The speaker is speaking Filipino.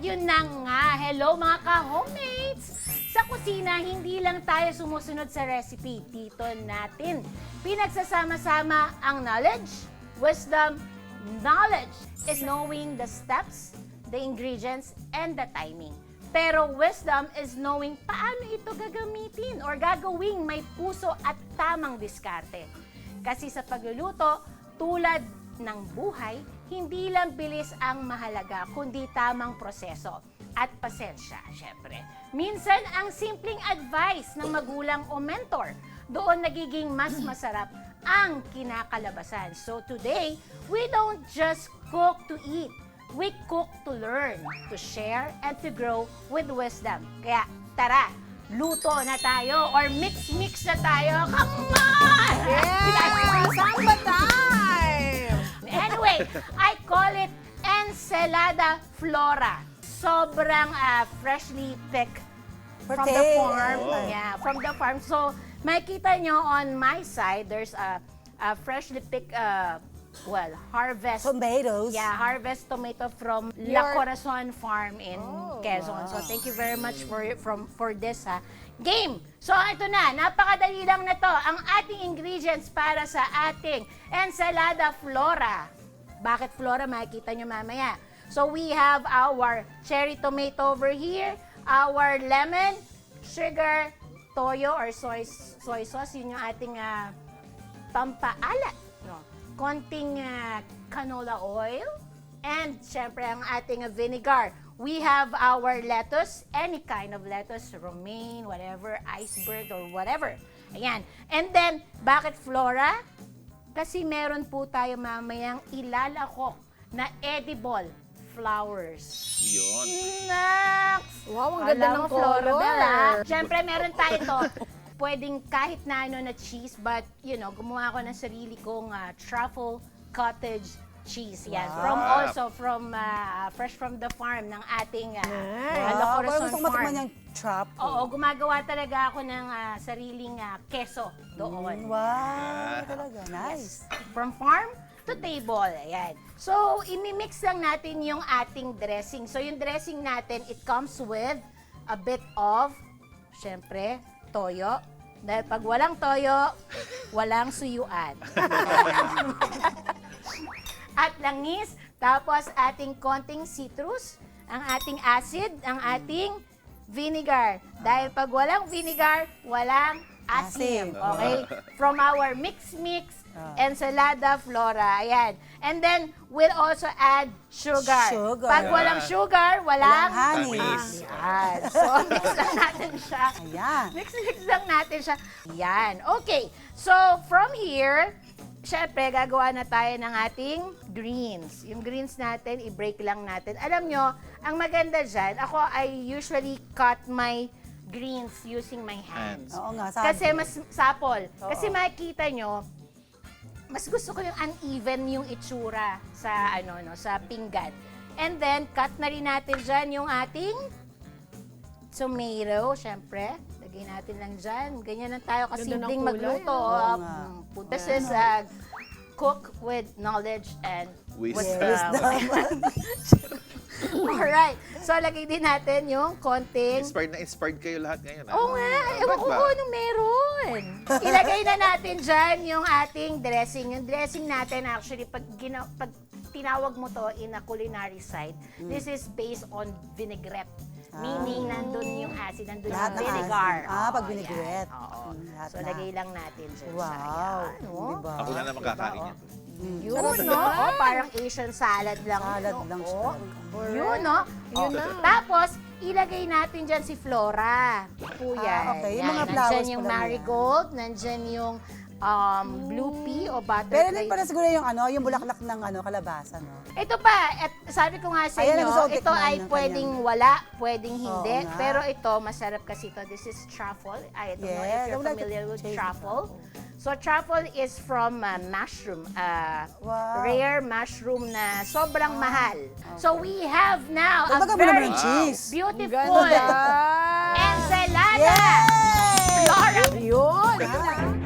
yun na nga, hello mga ka-homemates! Sa kusina, hindi lang tayo sumusunod sa recipe. Dito natin pinagsasama-sama ang knowledge, wisdom. Knowledge is knowing the steps, the ingredients, and the timing. Pero wisdom is knowing paano ito gagamitin or gagawing may puso at tamang diskarte. Kasi sa pagluluto, tulad ng buhay, hindi lang bilis ang mahalaga, kundi tamang proseso at pasensya, syempre. Minsan, ang simpleng advice ng magulang o mentor, doon nagiging mas masarap ang kinakalabasan. So today, we don't just cook to eat. We cook to learn, to share, and to grow with wisdom. Kaya, tara, luto na tayo or mix-mix na tayo. Come on! Yes! Samba time! Anyway, I call it ensalada flora. Sobrang freshly picked from the farm. Oh. Yeah, from the farm. So, makikita nyo on my side, there's a freshly picked, harvest. Tomatoes. Yeah, harvest tomato from La Corazon Farm in Quezon. So, thank you very much for this game. So, ito na. Napakadali lang na to. Ang ating ingredients para sa ating ensalada flora. Bakit flora? Makikita nyo mamaya. So, we have our cherry tomato over here, our lemon, sugar, toyo or soy sauce. Yun yung ating pampaalat. No? Konting canola oil, and syempre ang ating vinegar. We have our lettuce, any kind of lettuce, romaine, whatever, iceberg, or whatever. Ayan. And then, bakit flora? Kasi meron po tayo mamayang ilalakok na edible flowers. Yun. Naks! Wow, ang ganda ng color. Siyempre, meron tayo to. Pwedeng kahit na ano na cheese, but, you know, gumawa ko ng sarili kong truffle cottage cheese. Yan. Wow. From fresh from the farm ng ating La Parang Corazon gusto ko matikman Farm. yung trap. Oo, gumagawa talaga ako ng sariling keso doon. Wow, talaga. Nice. From farm to table. Ayan. So, imimix lang natin yung ating dressing. So, yung dressing natin, it comes with a bit of, syempre, toyo. Dahil pag walang toyo, walang suyuan. At langis, tapos ating konting citrus, ang ating acid, ang ating vinegar. Dahil pag walang vinegar, walang asim. Okay? From our mix-mix ensalada flora. Ayan. And then, we'll also add sugar. Sugar. Pag walang sugar, walang honey. Ayan. So, mix lang natin siya. Ayan. Mix lang natin siya. Yan. Okay. So, from here, syempre, gagawa na tayo ng ating greens. Yung greens natin, i-break lang natin. Alam nyo, ang maganda dyan, ako, I usually cut my greens using my hands. Oo nga, Kasi mas sapol. Kasi makikita nyo, mas gusto ko yung uneven yung itsura sa sa pinggan. And then cut na rin natin diyan yung ating tomato, syempre. Lagay natin lang diyan. Ganyan lang tayo kasimpleng magluto. This is cook with knowledge and Wisdom. Alright. So, lagay din natin yung konting... Inspired kayo lahat ngayon. Oo nga. Ewan ko kung anong meron. Ilagay na natin dyan yung ating dressing. Yung dressing natin, actually, pag tinawag mo to in a culinary side, this is based on vinaigrette. Meaning, nandun yung acid, nandun Lahat yung ng vinegar. acid. Pag vinaigrette. Oo. Lahat So, na. lagay lang natin dyan. Wow. Ayan, oh. Diba? Ako na naman kakain yan. Yun, no? Oh, parang Asian salad lang. Salad no? lang Oh. siya. Yun, no? Yun na. Tapos, ilagay natin dyan si Flora. Po yan. okay. Yung Yan. mga flowers Nandyan yung pala yan. marigold, nandyan yung blue pea o Pero butterfly. din pala siguro yung bulaklak ng kalabasa, no? Ito pa, sabi ko nga sa Ayan, inyo, gusto ko ito tikman ay ng pwedeng kanyang- wala, pwedeng hindi. Oo nga. Pero ito, masarap kasi ito. This is truffle. I don't know if Yes, I you're would like to familiar with taste truffle. So, truffle is from mushroom. Wow. Rare mushroom na sobrang mahal. So, we have now a Kumbaga mo naman very ng cheese. beautiful ensalada. Yay! Flora. Yun.